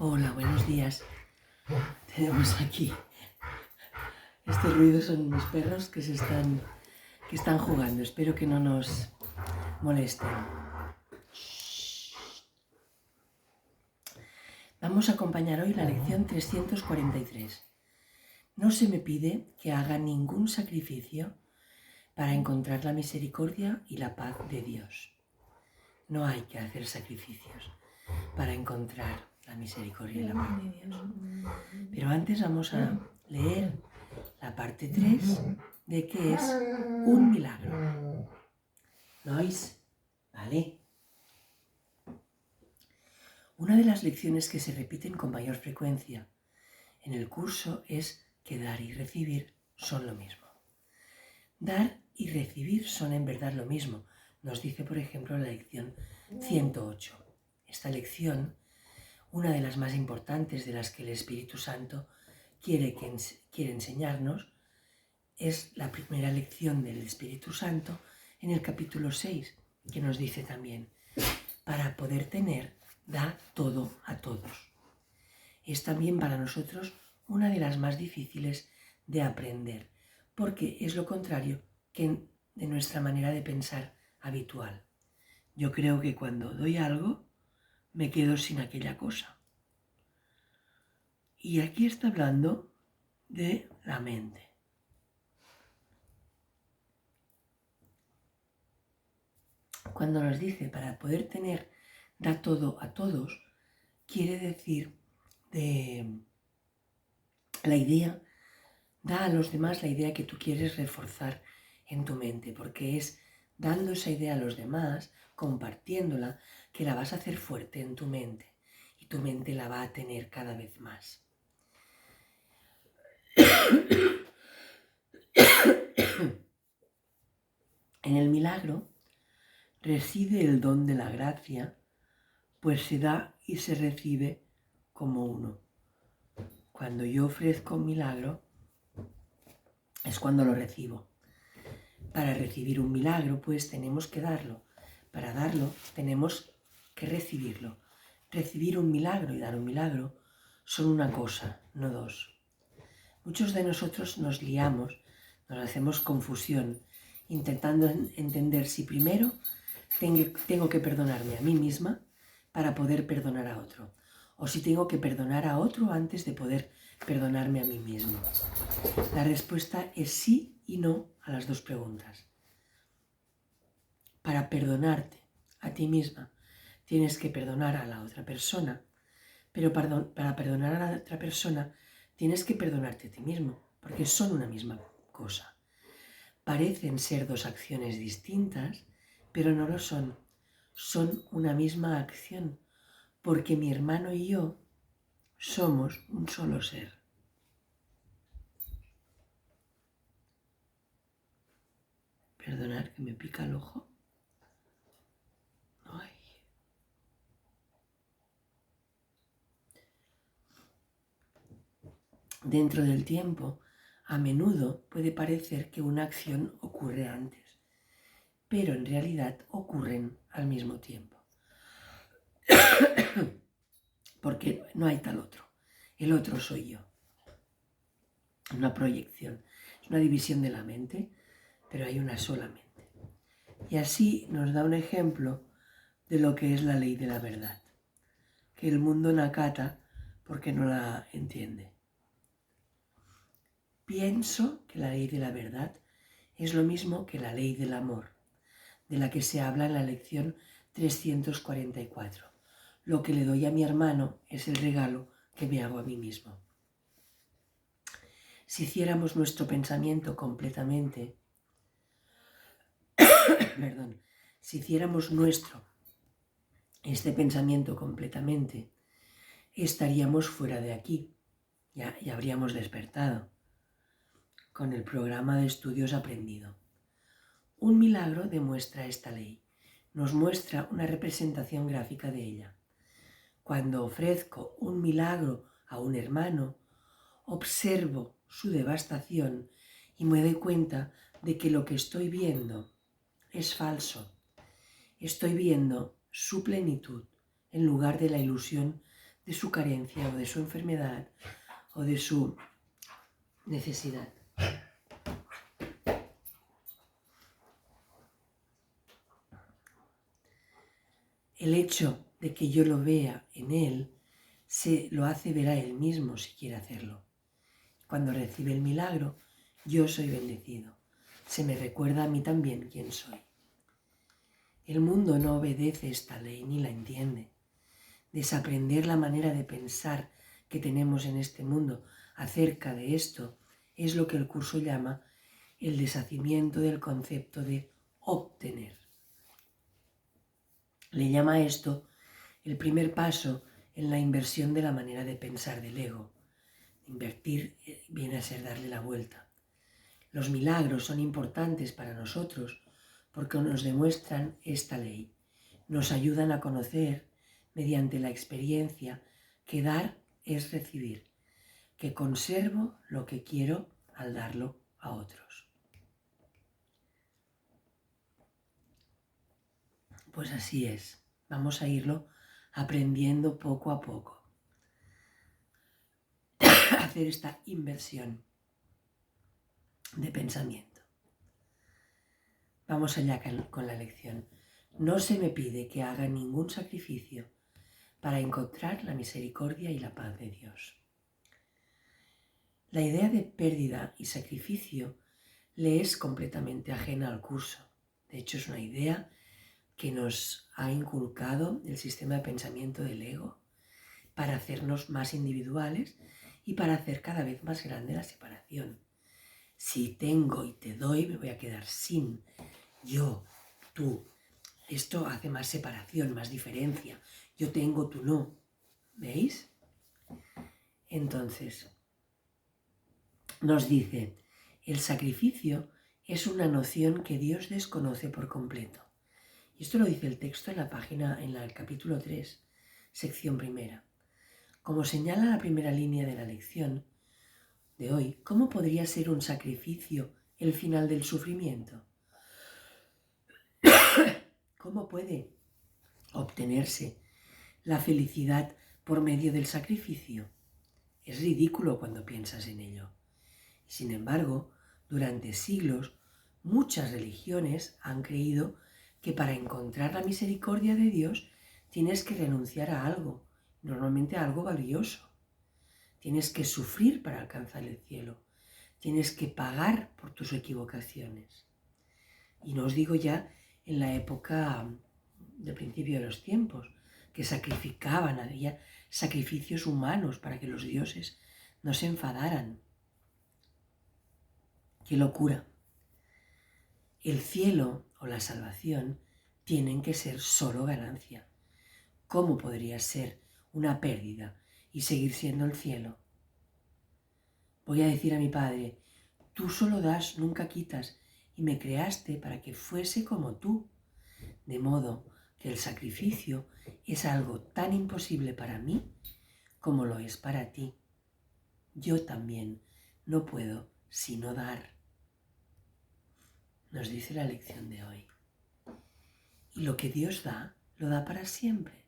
Hola, buenos días. Tenemos aquí. Este ruido son mis perros que están jugando. Espero que no nos molesten. Vamos a acompañar hoy la lección 343. No se me pide que haga ningún sacrificio para encontrar la misericordia y la paz de Dios. No hay que hacer sacrificios para encontrar la misericordia y la paz de Dios. Pero antes vamos a leer la parte 3 de qué es un milagro. ¿No oís? ¿Vale? Una de las lecciones que se repiten con mayor frecuencia en el curso es que dar y recibir son lo mismo. Dar y recibir son en verdad lo mismo, nos dice por ejemplo la lección 108. Esta lección, una de las más importantes de las que el Espíritu Santo quiere enseñarnos, es la primera lección del Espíritu Santo en el capítulo 6, que nos dice también, para poder tener, da todo a todos. Es también para nosotros una de las más difíciles de aprender, porque es lo contrario de nuestra manera de pensar habitual. Yo creo que cuando doy algo, me quedo sin aquella cosa. Y aquí está hablando de la mente. Cuando nos dice para poder tener, da todo a todos, quiere decir de la idea, da a los demás la idea que tú quieres reforzar en tu mente, porque es dando esa idea a los demás, compartiéndola, que la vas a hacer fuerte en tu mente y tu mente la va a tener cada vez más. En el milagro reside el don de la gracia, pues se da y se recibe como uno. Cuando yo ofrezco un milagro, es cuando lo recibo. Para recibir un milagro, pues tenemos que darlo. Para darlo, tenemos que recibirlo. Recibir un milagro y dar un milagro son una cosa, no dos. Muchos de nosotros nos liamos, nos hacemos confusión, intentando entender si primero tengo que perdonarme a mí misma para poder perdonar a otro, o si tengo que perdonar a otro antes de poder perdonarme a mí mismo. La respuesta es sí y no a las dos preguntas. Para perdonarte a ti misma, tienes que perdonar a la otra persona, pero para perdonar a la otra persona, tienes que perdonarte a ti mismo, porque son una misma cosa. Parecen ser dos acciones distintas, pero no lo son. Son una misma acción, porque mi hermano y yo somos un solo ser. Perdonad que me pica el ojo. Ay. Dentro del tiempo, a menudo puede parecer que una acción ocurre antes, pero en realidad ocurren al mismo tiempo. Porque no hay tal otro. El otro soy yo. Una proyección. Es una división de la mente, pero hay una sola mente. Y así nos da un ejemplo de lo que es la ley de la verdad, que el mundo no acata porque no la entiende. Pienso que la ley de la verdad es lo mismo que la ley del amor, de la que se habla en la lección 344. Lo que le doy a mi hermano es el regalo que me hago a mí mismo. Si hiciéramos nuestro pensamiento completamente, si hiciéramos este pensamiento completamente, estaríamos fuera de aquí, ya habríamos despertado con el programa de estudios aprendido. Un milagro demuestra esta ley, nos muestra una representación gráfica de ella. Cuando ofrezco un milagro a un hermano, observo su devastación y me doy cuenta de que lo que estoy viendo es falso. Estoy viendo su plenitud en lugar de la ilusión de su carencia o de su enfermedad o de su necesidad. El hecho de que yo lo vea en él se lo hace ver a él mismo si quiere hacerlo. Cuando recibe el milagro, yo soy bendecido. Se me recuerda a mí también quién soy. El mundo no obedece esta ley ni la entiende. Desaprender la manera de pensar que tenemos en este mundo acerca de esto es lo que el curso llama el deshacimiento del concepto de obtener. Le llama a esto el primer paso en la inversión de la manera de pensar del ego. Invertir viene a ser darle la vuelta. Los milagros son importantes para nosotros porque nos demuestran esta ley. Nos ayudan a conocer, mediante la experiencia, que dar es recibir, que conservo lo que quiero al darlo a otros. Pues así es, vamos a irlo aprendiendo poco a poco. Hacer esta inversión de pensamiento. Vamos allá con la lección. No se me pide que haga ningún sacrificio para encontrar la misericordia y la paz de Dios. La idea de pérdida y sacrificio le es completamente ajena al curso. De hecho, es una idea que nos ha inculcado el sistema de pensamiento del ego para hacernos más individuales y para hacer cada vez más grande la separación. Si tengo y te doy, me voy a quedar sin. Yo, tú. Esto hace más separación, más diferencia. Yo tengo, tú no. ¿Veis? Entonces, nos dice, el sacrificio es una noción que Dios desconoce por completo. Y esto lo dice el texto en la página, en el capítulo 3, sección primera. Como señala la primera línea de la lección de hoy, ¿cómo podría ser un sacrificio el final del sufrimiento? ¿Cómo puede obtenerse la felicidad por medio del sacrificio? Es ridículo cuando piensas en ello. Sin embargo, durante siglos, muchas religiones han creído que para encontrar la misericordia de Dios tienes que renunciar a algo, normalmente a algo valioso. Tienes que sufrir para alcanzar el cielo. Tienes que pagar por tus equivocaciones. Y no os digo ya en la época del principio de los tiempos, que sacrificaban, había sacrificios humanos para que los dioses no se enfadaran. ¡Qué locura! El cielo o la salvación tienen que ser solo ganancia. ¿Cómo podría ser una pérdida y seguir siendo el cielo? Voy a decir a mi Padre, tú solo das, nunca quitas, y me creaste para que fuese como tú. De modo que el sacrificio es algo tan imposible para mí como lo es para ti. Yo también no puedo sino dar. Nos dice la lección de hoy. Y lo que Dios da, lo da para siempre.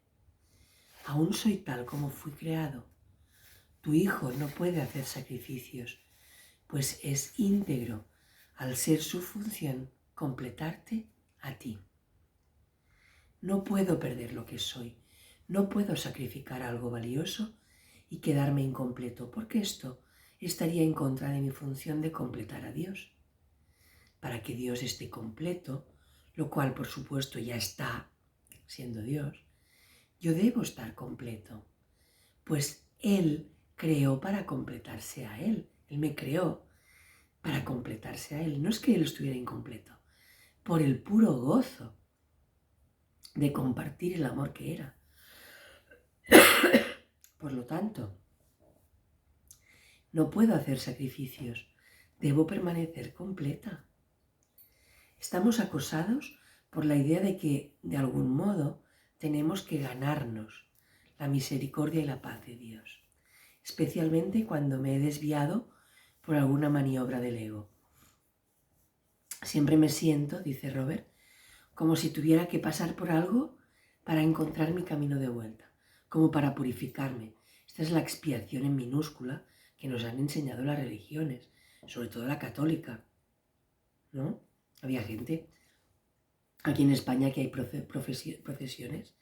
Aún soy tal como fui creado. Tu Hijo no puede hacer sacrificios, pues es íntegro al ser su función completarte a ti. No puedo perder lo que soy, no puedo sacrificar algo valioso y quedarme incompleto, porque esto estaría en contra de mi función de completar a Dios. Para que Dios esté completo, lo cual por supuesto ya está siendo Dios, yo debo estar completo, pues Él creó para completarse a Él. Él me creó para completarse a Él. No es que Él estuviera incompleto, por el puro gozo de compartir el amor que era. Por lo tanto, no puedo hacer sacrificios, debo permanecer completa. Estamos acosados por la idea de que, de algún modo, tenemos que ganarnos la misericordia y la paz de Dios, especialmente cuando me he desviado por alguna maniobra del ego. Siempre me siento, dice Robert, como si tuviera que pasar por algo para encontrar mi camino de vuelta. como para purificarme. Esta es la expiación en minúscula que nos han enseñado las religiones, sobre todo la católica, ¿no? Había gente, aquí en España que hay procesiones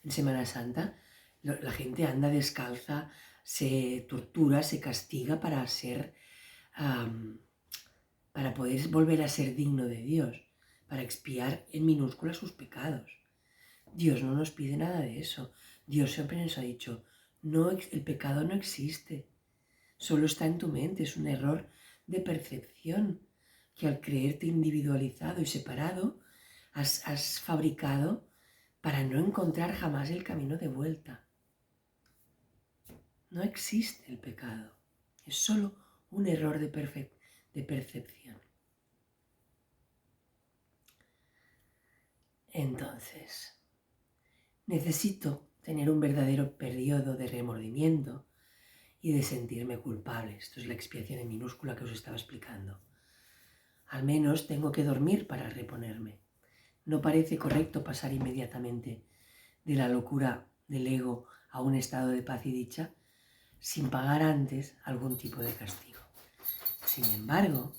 en Semana Santa, la gente anda descalza, se tortura, se castiga para para poder volver a ser digno de Dios, para expiar en minúscula sus pecados. Dios no nos pide nada de eso. Dios siempre nos ha dicho, no, el pecado no existe, solo está en tu mente, es un error de percepción que al creerte individualizado y separado has fabricado para no encontrar jamás el camino de vuelta. No existe el pecado, es solo un error de percepción. Entonces, necesito tener un verdadero periodo de remordimiento y de sentirme culpable. Esto es la expiación en minúscula que os estaba explicando. Al menos tengo que dormir para reponerme. No parece correcto pasar inmediatamente de la locura del ego a un estado de paz y dicha sin pagar antes algún tipo de castigo. Sin embargo,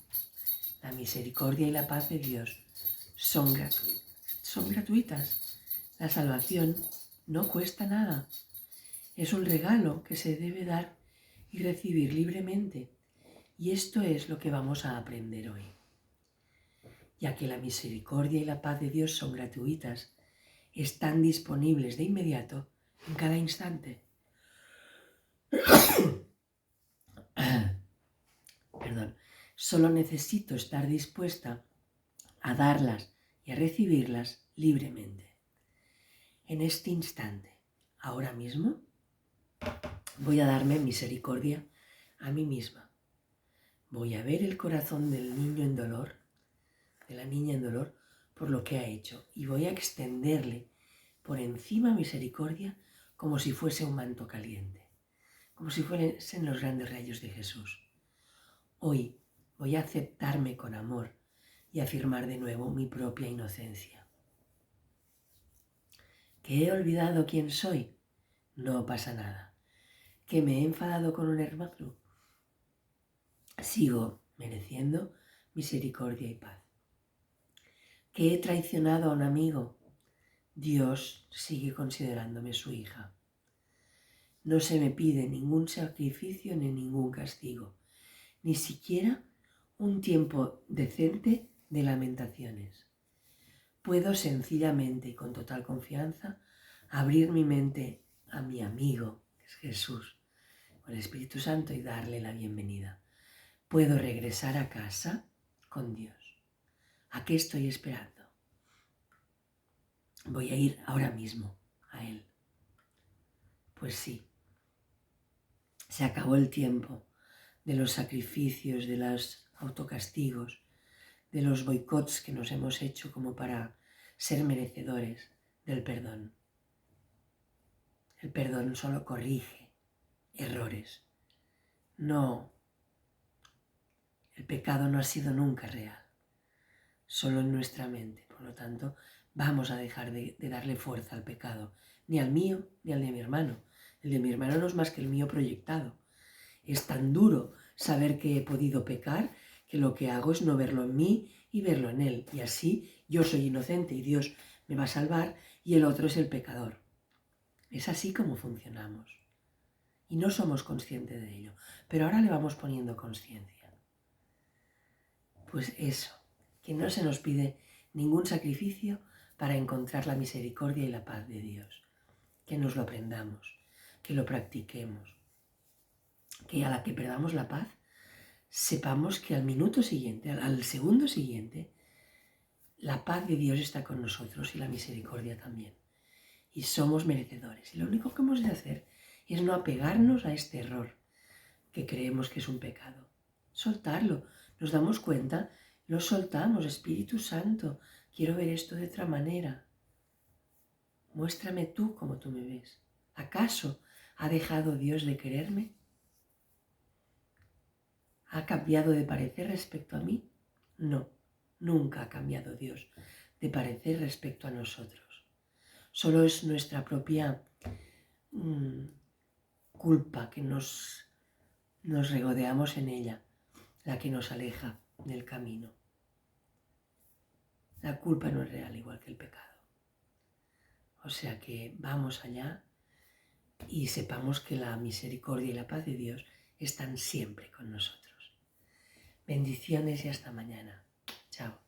la misericordia y la paz de Dios son gratuitas. La salvación no cuesta nada. Es un regalo que se debe dar y recibir libremente. Y esto es lo que vamos a aprender hoy. Ya que la misericordia y la paz de Dios son gratuitas, están disponibles de inmediato en cada instante. Perdón. Solo necesito estar dispuesta a darlas y a recibirlas libremente. En este instante, ahora mismo, voy a darme misericordia a mí misma. Voy a ver el corazón del niño en dolor, de la niña en dolor, por lo que ha hecho, y voy a extenderle por encima misericordia como si fuese un manto caliente, como si fuesen los grandes rayos de Jesús. Hoy voy a aceptarme con amor y afirmar de nuevo mi propia inocencia. ¿Que he olvidado quién soy? No pasa nada. ¿Que me he enfadado con un hermano? Sigo mereciendo misericordia y paz. ¿Que he traicionado a un amigo? Dios sigue considerándome su hija. No se me pide ningún sacrificio ni ningún castigo, ni siquiera un tiempo decente de lamentaciones. Puedo sencillamente y con total confianza abrir mi mente a mi amigo, que es Jesús, con el Espíritu Santo, y darle la bienvenida. Puedo regresar a casa con Dios. ¿A qué estoy esperando? Voy a ir ahora mismo a Él. Pues sí, se acabó el tiempo de los sacrificios, de los autocastigos, de los boicots que nos hemos hecho como para ser merecedores del perdón. El perdón solo corrige errores. No, el pecado no ha sido nunca real, solo en nuestra mente. Por lo tanto, vamos a dejar de darle fuerza al pecado, ni al mío ni al de mi hermano. El de mi hermano no es más que el mío proyectado. Es tan duro saber que he podido pecar que lo que hago es no verlo en mí y verlo en él. Y así yo soy inocente y Dios me va a salvar y el otro es el pecador. Es así como funcionamos. Y no somos conscientes de ello. Pero ahora le vamos poniendo conciencia. Pues eso, que no se nos pide ningún sacrificio para encontrar la misericordia y la paz de Dios. Que nos lo aprendamos, que lo practiquemos. Que a la que perdamos la paz, sepamos que al minuto siguiente, al segundo siguiente, la paz de Dios está con nosotros y la misericordia también. Y somos merecedores. Y lo único que hemos de hacer es no apegarnos a este error que creemos que es un pecado. Soltarlo. Nos damos cuenta, lo soltamos. Espíritu Santo, quiero ver esto de otra manera. Muéstrame tú como tú me ves. ¿Acaso ha dejado Dios de quererme? ¿Ha cambiado de parecer respecto a mí? No, nunca ha cambiado Dios de parecer respecto a nosotros. Solo es nuestra propia culpa que nos regodeamos en ella, la que nos aleja del camino. La culpa no es real, igual que el pecado. O sea que vamos allá y sepamos que la misericordia y la paz de Dios están siempre con nosotros. Bendiciones y hasta mañana. Chao.